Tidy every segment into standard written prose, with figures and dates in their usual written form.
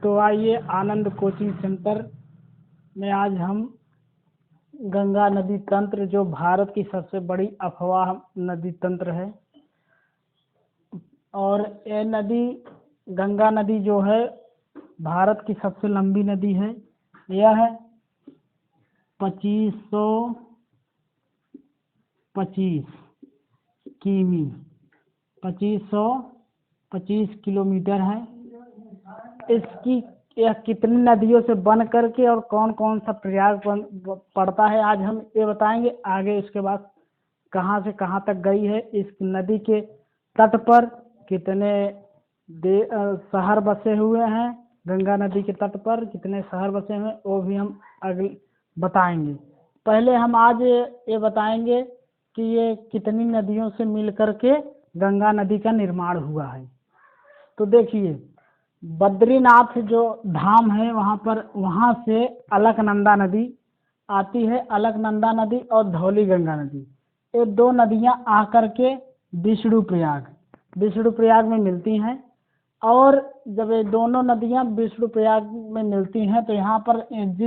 तो आइए आनंद coaching centre में आज हम गंगा नदी तंत्र, जो भारत की सबसे बड़ी अफवाह नदी तंत्र है, और ये नदी गंगा नदी जो है भारत की सबसे लंबी नदी है। यह 2525 किमी 2525 किलोमीटर है। इसकी यह कितनी नदियों से बन करके और कौन कौन सा प्रयाग पड़ता है, आज हम ये बताएंगे। आगे इसके बाद कहाँ से कहाँ तक गई है, इस नदी के तट पर कितने शहर बसे हुए हैं, गंगा नदी के तट पर कितने शहर बसे हुए हैं, वो भी हम अगले बताएंगे। पहले हम आज ये बताएंगे कि ये कितनी नदियों से मिल करके गंगा नदी का निर्माण हुआ है। तो देखिए, बद्रीनाथ जो धाम है वहाँ से अलकनंदा नदी आती है। अलकनंदा नदी और धौली गंगा नदी, ये दो नदियाँ आकर के विष्णु प्रयाग में मिलती हैं। और जब ये दोनों नदियाँ विष्णु प्रयाग में मिलती हैं तो यहाँ पर एक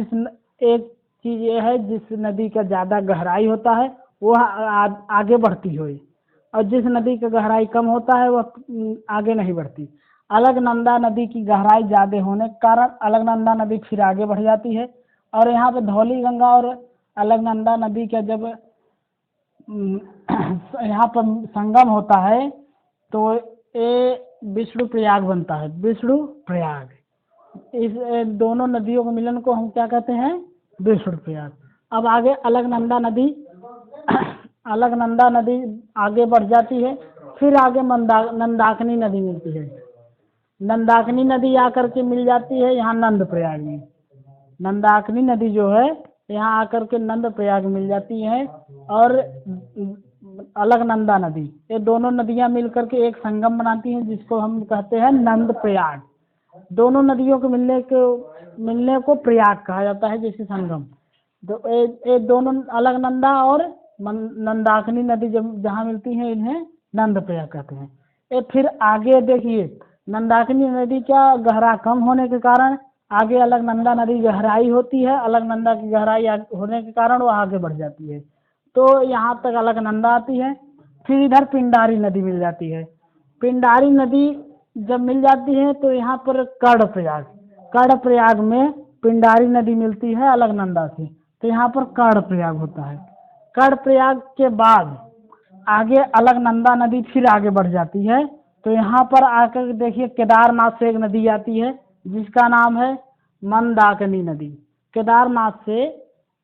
चीज़ ये है, जिस नदी का ज़्यादा गहराई होता है वह आगे बढ़ती है, और जिस नदी का गहराई कम होता है वह आगे नहीं बढ़ती। अलकनंदा नदी की गहराई ज़्यादा होने के कारण अलकनंदा नदी फिर आगे बढ़ जाती है, और यहाँ पे धौली गंगा और अलकनंदा नदी का जब यहाँ पर संगम होता है तो ये विष्णु प्रयाग बनता है। विष्णु प्रयाग, इस दोनों नदियों के मिलन को हम क्या कहते हैं? विष्णु प्रयाग। अब आगे अलकनंदा नदी आगे बढ़ जाती है। फिर आगे नंदाकिनी नदी मिलती है। नंदाकिनी नदी आकर के मिल जाती है यहाँ नंद प्रयाग में। नंदाकिनी नदी जो है यहाँ आकर के नंद प्रयाग मिल जाती है, और अलकनंदा नदी, ये दोनों नदियाँ मिलकर के एक संगम बनाती हैं, जिसको हम कहते हैं नंद प्रयाग। दोनों नदियों के मिलने को प्रयाग कहा जाता है, जैसे संगम। तो ये दोनों अलकनंदा और नंदाकिनी नदी जब जहाँ मिलती हैं इन्हें नंद प्रयाग कहते हैं। ये फिर आगे देखिए, नंदाकिनी नदी का गहरा कम होने के कारण आगे अलकनंदा नदी गहराई होती है। अलकनंदा की गहराई होने के कारण वो आगे बढ़ जाती है, तो यहाँ तक अलकनंदा आती है। फिर इधर पिंडारी नदी मिल जाती है। पिंडारी नदी जब मिल जाती है तो यहाँ पर कर्णप्रयाग में पिंडारी नदी मिलती है अलकनंदा से, तो यहाँ पर कर्णप्रयाग होता है। कर्णप्रयाग के बाद आगे अलकनंदा नदी फिर आगे बढ़ जाती है, तो यहाँ पर आकर देखिए केदारनाथ से एक नदी आती है जिसका नाम है मंदाकिनी नदी। केदारनाथ से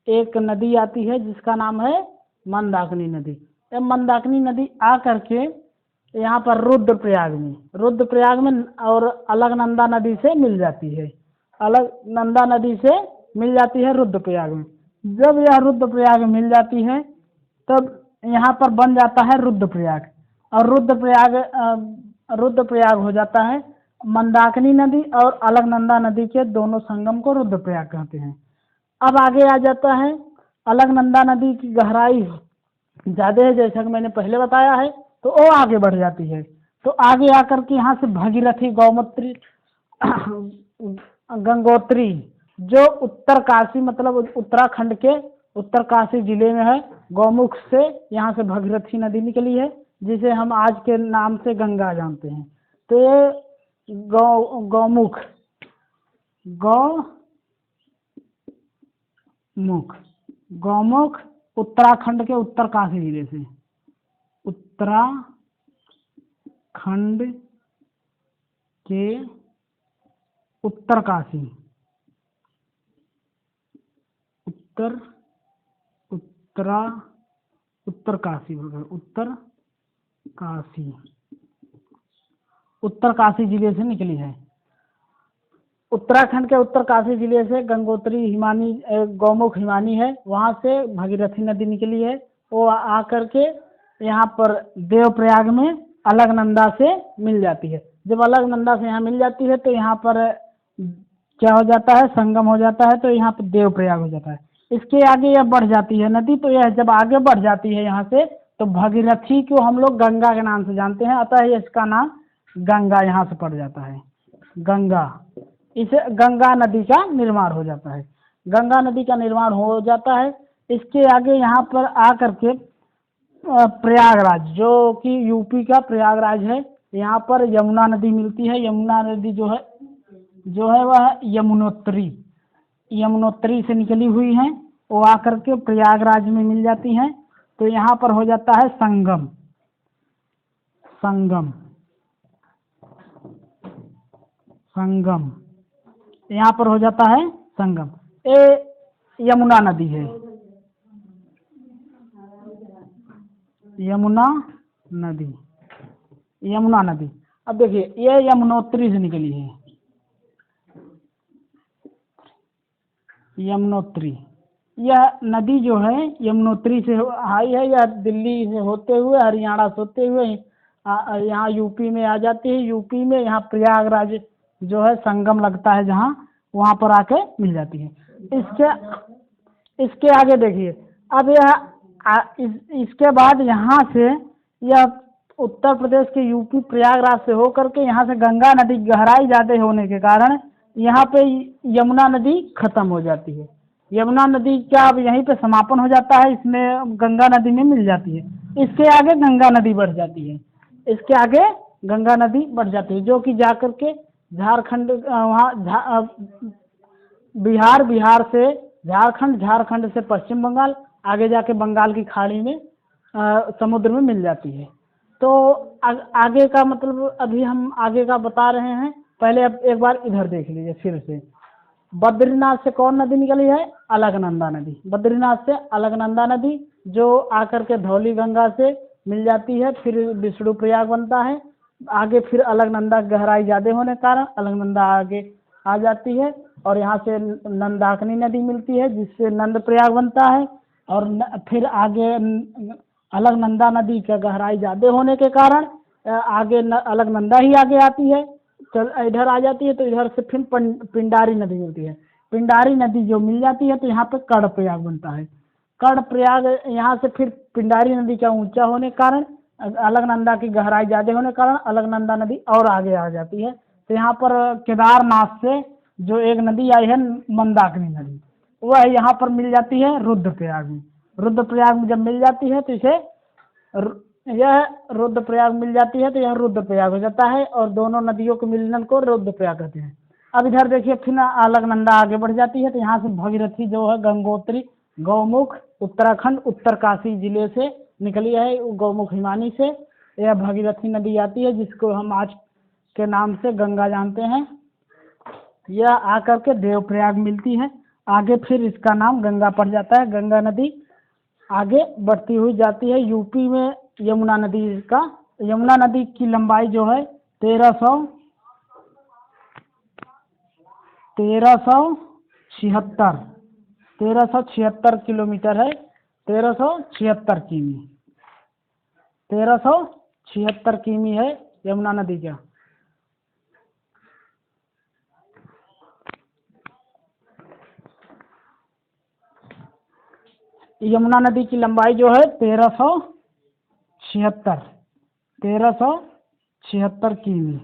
एक नदी आती है जिसका नाम है मंदाकिनी नदी। ये मंदाकिनी नदी आकर के यहाँ पर रुद्रप्रयाग में और अलकनंदा नदी से मिल जाती है। अलकनंदा नदी से मिल जाती है रुद्रप्रयाग में। जब यह रुद्रप्रयाग में मिल जाती है तब यहाँ पर बन जाता है रुद्रप्रयाग, और रुद्रप्रयाग हो जाता है। मंदाकिनी नदी और अलकनंदा नदी के दोनों संगम को रुद्रप्रयाग कहते हैं। अब आगे आ जाता है, अलकनंदा नदी की गहराई ज़्यादा है जैसा कि मैंने पहले बताया है, तो वो आगे बढ़ जाती है। तो आगे आकर के यहाँ से भगीरथी गंगोत्री, जो उत्तरकाशी मतलब उत्तराखंड के उत्तरकाशी जिले में है, गौमुख से यहाँ से भगीरथी नदी निकली है, जिसे हम आज के नाम से गंगा जानते हैं। तो ये गौमुख उत्तराखंड के उत्तरकाशी जिले से, उत्तराखंड के उत्तरकाशी उत्तरकाशी जिले से निकली है। उत्तराखंड के उत्तरकाशी जिले से गौमुख हिमानी है, वहाँ से भगीरथी नदी निकली है। वो आकर के यहाँ पर देवप्रयाग में अलकनंदा से मिल जाती है। जब अलकनंदा से यहाँ मिल जाती है तो यहाँ पर क्या हो जाता है? संगम हो जाता है, तो यहाँ पर देवप्रयाग हो जाता है। इसके आगे यह बढ़ जाती है नदी, तो यह जब आगे बढ़ जाती है यहाँ से, तो भगीरथी को हम लोग गंगा के नाम से जानते हैं, अतः इसका नाम गंगा यहाँ से पड़ जाता है। गंगा इसे गंगा नदी का निर्माण हो जाता है। गंगा नदी का निर्माण हो जाता है। इसके आगे यहाँ पर आकर के प्रयागराज, जो कि यूपी का प्रयागराज है, यहाँ पर यमुना नदी मिलती है। यमुना नदी जो है वह यमुनोत्री से निकली हुई है, वो आकर के प्रयागराज में मिल जाती हैं। तो यहाँ पर हो जाता है संगम। संगम संगम यहाँ पर हो जाता है संगम। ये यमुना नदी है, यमुना नदी। यमुना नदी, अब देखिए ये यमुनोत्री से निकली है, यमुनोत्री। यह नदी जो है यमुनोत्री से आई है। यह दिल्ली से होते हुए, हरियाणा से होते हुए यहाँ यूपी में आ जाती है। यूपी में यहाँ प्रयागराज जो है संगम लगता है, जहाँ वहाँ पर आके मिल जाती है। इसके आगे देखिए, अब इसके बाद यहाँ से यह उत्तर प्रदेश के यूपी प्रयागराज से होकर के यहाँ से गंगा नदी गहराई ज़्यादा होने के कारण यहाँ पे यमुना नदी खत्म हो जाती है। यमुना नदी का अब यहीं पे समापन हो जाता है, इसमें गंगा नदी में मिल जाती है। इसके आगे गंगा नदी बढ़ जाती है। इसके आगे गंगा नदी बढ़ जाती है, जो कि जाकर के झारखंड, वहाँ बिहार से झारखंड, झारखंड से पश्चिम बंगाल, आगे जाके बंगाल की खाड़ी में समुद्र में मिल जाती है। तो आगे का मतलब अभी हम आगे का बता रहे हैं। पहले अब एक बार इधर देख लीजिए फिर से। बद्रीनाथ से कौन नदी निकली है? अलकनंदा नदी। बद्रीनाथ से अलकनंदा नदी, जो आकर के धौली गंगा से मिल जाती है, फिर विष्णु प्रयाग बनता है। आगे फिर अलकनंदा गहराई ज़्यादा होने के कारण अलकनंदा आगे आ जाती है, और यहाँ से नंदाकिनी नदी मिलती है, जिससे नंद प्रयाग बनता है। और फिर आगे अलकनंदा नदी का गहराई ज़्यादा होने के कारण आगे अलकनंदा ही आगे आती है, इधर आ जाती है। तो इधर से फिर पिंडारी नदी मिलती है। पिंडारी नदी जो मिल जाती है तो यहाँ पे कर्णप्रयाग बनता है। कर्णप्रयाग, यहाँ से फिर पिंडारी नदी का ऊंचा होने के कारण, अलकनंदा की गहराई ज़्यादा होने के कारण अलकनंदा नदी और आगे आ जाती है। तो यहाँ पर केदारनाथ से जो एक नदी आई है मंदाकिनी नदी, वह यहाँ पर मिल जाती है रुद्रप्रयाग में। रुद्रप्रयाग में जब मिल जाती है तो इसे यह रुद्रप्रयाग मिल जाती है, तो यह रुद्रप्रयाग हो जाता है, और दोनों नदियों के मिलने को रुद्रप्रयाग कहते हैं। अब इधर देखिए फिर अलकनंदा आगे बढ़ जाती है, तो यहाँ से भगीरथी जो है गंगोत्री गौमुख उत्तराखंड उत्तरकाशी जिले से निकली है, गौमुख हिमानी से यह भगीरथी नदी आती है, जिसको हम आज के नाम से गंगा जानते हैं। यह आकर के देवप्रयाग मिलती है। आगे फिर इसका नाम गंगा पड़ जाता है। गंगा नदी आगे बढ़ती हुई जाती है। यूपी में यमुना नदी की लंबाई जो है 1376 किलोमीटर है। 1376 किमी 1376 किमी है यमुना नदी का। यमुना नदी की लंबाई जो है 1376 किमी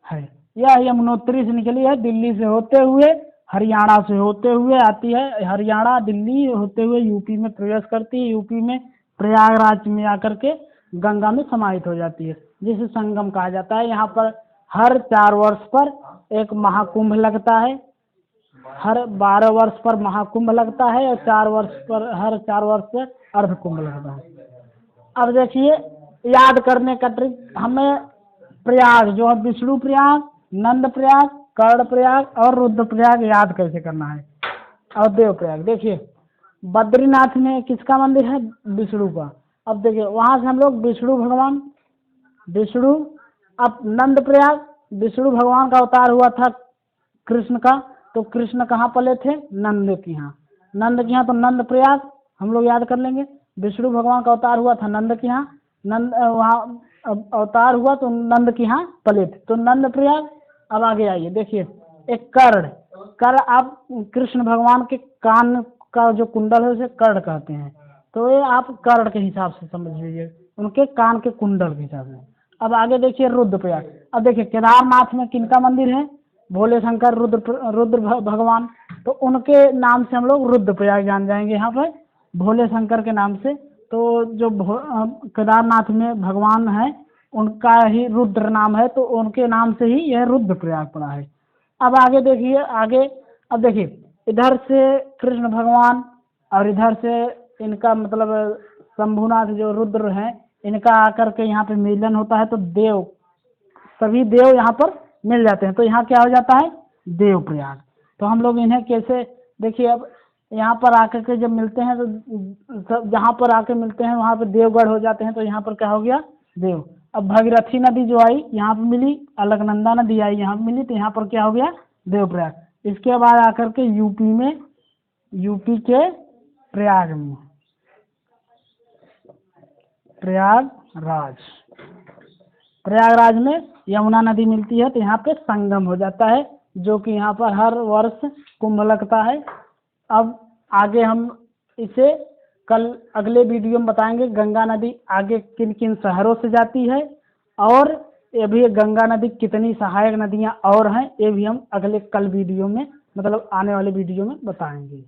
है। यह यमुनोत्री से निकली है, दिल्ली से होते हुए, हरियाणा से होते हुए आती है। हरियाणा दिल्ली होते हुए यूपी में प्रवेश करती है। यूपी में प्रयागराज में आकर के गंगा में समाहित हो जाती है, जिसे संगम कहा जाता है। यहाँ पर हर 4 वर्ष पर एक महाकुंभ लगता है। हर 12 वर्ष पर महाकुंभ लगता है, और हर 4 वर्ष पर अर्धकुंभ लगता है। अब देखिए, याद करने का ट्रिक, हमें प्रयाग जो है विष्णु प्रयाग, नंद प्रयाग, कर्ण प्रयाग और रुद्र प्रयाग याद कैसे करना है, और देव प्रयाग। देखिए बद्रीनाथ में किसका मंदिर है? विष्णु का। अब देखिए वहाँ से हम लोग विष्णु, अब नंद प्रयाग, विष्णु भगवान का अवतार हुआ था कृष्ण का, तो कृष्ण कहाँ पले थे? नंद के यहाँ, तो नंद प्रयाग हम लोग याद कर लेंगे। विष्णु भगवान का अवतार हुआ था नंद के यहाँ, वहाँ अवतार हुआ तो नंद के यहाँ पले थे, तो नंद प्रयाग। अब आगे आइए, देखिए एक कर्ण, आप कृष्ण भगवान के कान का जो कुंडल है उसे कर्ण कहते हैं, तो ये आप कर्ण के हिसाब से समझ लीजिए, उनके कान के कुंडल के हिसाब से। अब आगे देखिए रुद्रप्रयाग। अब देखिए केदारनाथ में किनका मंदिर है? भोले शंकर रुद्र भगवान, तो उनके नाम से हम लोग रुद्रप्रयाग जान जाएंगे यहाँ पर, भोले शंकर के नाम से। तो जो केदारनाथ में भगवान है उनका ही रुद्र नाम है, तो उनके नाम से ही यह रुद्रप्रयाग पड़ा है। अब आगे देखिए, अब देखिए इधर से कृष्ण भगवान और इधर से इनका मतलब शंभुनाथ जो रुद्र हैं, इनका आकर के यहाँ पे मिलन होता है, तो सभी देव यहाँ पर मिल जाते हैं, तो यहाँ क्या हो जाता है, देवप्रयाग। तो हम लोग इन्हें कैसे, देखिए अब यहाँ पर आकर के जब मिलते हैं तो जहाँ पर आके मिलते हैं वहाँ पे देवगढ़ हो जाते हैं, तो यहाँ पर क्या हो गया, देव। अब भगीरथी नदी जो आई यहाँ पे मिली, अलकनंदा नदी आई यहाँ पे मिली, तो यहाँ पर क्या हो गया, देवप्रयाग। इसके बाद आकर के यूपी के प्रयागराज में यमुना नदी मिलती है, तो यहाँ पे संगम हो जाता है, जो कि यहाँ पर हर वर्ष कुंभ लगता है। अब आगे हम इसे कल अगले वीडियो में बताएंगे, गंगा नदी आगे किन किन शहरों से जाती है, और ये भी गंगा नदी कितनी सहायक नदियाँ और हैं, ये भी हम कल वीडियो में मतलब आने वाले वीडियो में बताएंगे।